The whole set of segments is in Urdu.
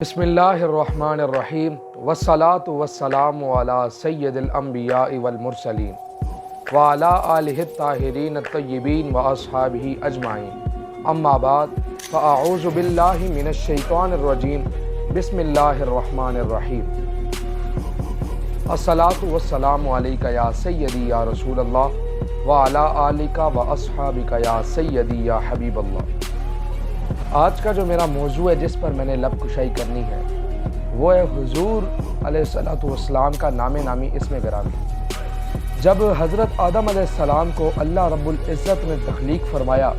بسم اللہ الرحمن الرحیم والصلاة والسلام علی سید الانبیاء والمرسلین وعلی آلہ الطاہرین الطیبین واصحابہ اجمعین اما بعد فاعوذ باللہ من الشیطان الرجیم بسم اللہ الرحمن الرحیم الصلاة والسلام علیکہ یا سیدی یا رسول اللہ وعلی آلکہ واصحابکہ یا سیدی یا حبیب اللہ۔ آج کا جو میرا موضوع ہے جس پر میں نے لب کشائی کرنی ہے وہ ہے حضور علیہ الصلوۃ والسلام کا نام نامی اسم گرامی۔ جب حضرت آدم علیہ السلام کو اللہ رب العزت نے تخلیق فرمایا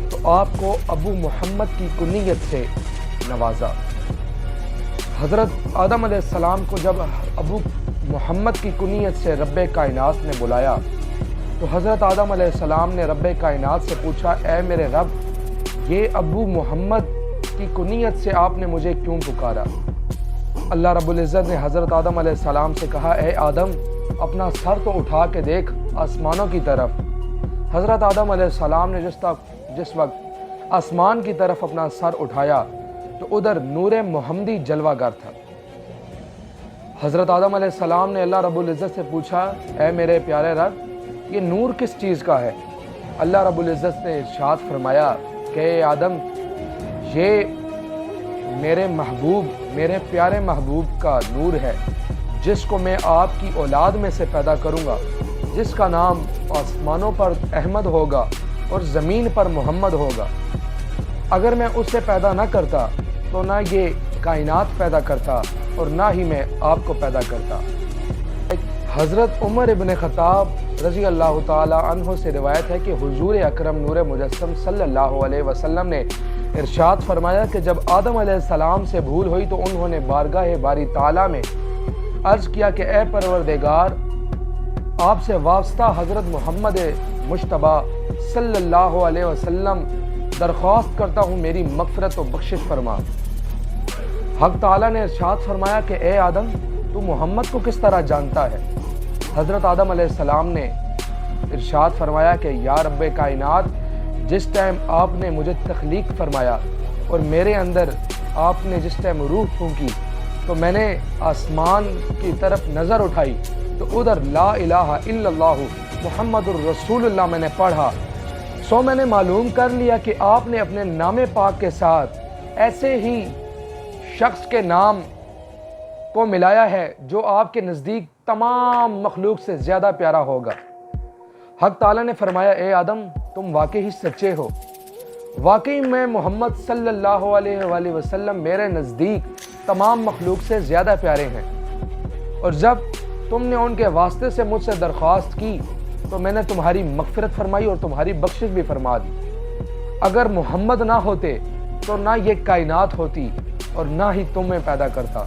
تو آپ کو ابو محمد کی کنیت سے نوازا۔ حضرت آدم علیہ السلام کو جب ابو محمد کی کنیت سے رب کائنات نے بلایا تو حضرت آدم علیہ السلام نے رب کائنات سے پوچھا، اے میرے رب، یہ ابو محمد کی کنیت سے آپ نے مجھے کیوں پکارا؟ اللہ رب العزت نے حضرت آدم علیہ السلام سے کہا، اے آدم، اپنا سر تو اٹھا کے دیکھ آسمانوں کی طرف۔ حضرت آدم علیہ السلام نے جس وقت آسمان کی طرف اپنا سر اٹھایا تو ادھر نور محمدی جلوہ گر تھا۔ حضرت آدم علیہ السلام نے اللہ رب العزت سے پوچھا، اے میرے پیارے رب، یہ نور کس چیز کا ہے؟ اللہ رب العزت نے ارشاد فرمایا کہ اے آدم، یہ میرے محبوب، میرے پیارے محبوب کا نور ہے جس کو میں آپ کی اولاد میں سے پیدا کروں گا، جس کا نام آسمانوں پر احمد ہوگا اور زمین پر محمد ہوگا۔ اگر میں اس سے پیدا نہ کرتا تو نہ یہ کائنات پیدا کرتا اور نہ ہی میں آپ کو پیدا کرتا۔ حضرت عمر ابن خطاب رضی اللہ تعالی عنہ سے روایت ہے کہ حضور اکرم نور مجسم صلی اللہ علیہ وسلم نے ارشاد فرمایا کہ جب آدم علیہ السلام سے بھول ہوئی تو انہوں نے بارگاہ باری تعالی میں عرض کیا کہ اے پروردگار، آپ سے وابستہ حضرت محمد مجتبیٰ صلی اللہ علیہ وسلم درخواست کرتا ہوں میری مغفرت و بخشش فرما۔ حق تعالی نے ارشاد فرمایا کہ اے آدم، تو محمد کو کس طرح جانتا ہے؟ حضرت آدم علیہ السلام نے ارشاد فرمایا کہ یا رب کائنات، جس ٹائم آپ نے مجھے تخلیق فرمایا اور میرے اندر آپ نے جس ٹائم روح پھونکی تو میں نے آسمان کی طرف نظر اٹھائی تو ادھر لا الہ الا اللہ محمد الرسول اللہ میں نے پڑھا، سو میں نے معلوم کر لیا کہ آپ نے اپنے نام پاک کے ساتھ ایسے ہی شخص کے نام کو ملایا ہے جو آپ کے نزدیک تمام مخلوق سے زیادہ پیارا ہوگا۔ حق تعالی نے فرمایا، اے آدم، تم واقعی سچے ہو، واقعی میں محمد صلی اللہ علیہ وآلہ وسلم میرے نزدیک تمام مخلوق سے زیادہ پیارے ہیں، اور جب تم نے ان کے واسطے سے مجھ سے درخواست کی تو میں نے تمہاری مغفرت فرمائی اور تمہاری بخشش بھی فرما دی۔ اگر محمد نہ ہوتے تو نہ یہ کائنات ہوتی اور نہ ہی تمہیں پیدا کرتا۔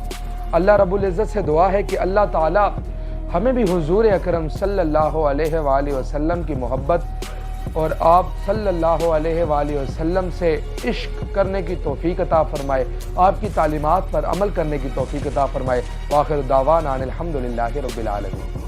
اللہ رب العزت سے دعا ہے کہ اللہ تعالی ہمیں بھی حضور اکرم صلی اللہ علیہ وآلہ وسلم کی محبت اور آپ صلی اللہ علیہ وآلہ وسلم سے عشق کرنے کی توفیق عطا فرمائے، آپ کی تعلیمات پر عمل کرنے کی توفیق عطا فرمائے۔ وآخر دعوانا ان الحمدللہ رب العالمین۔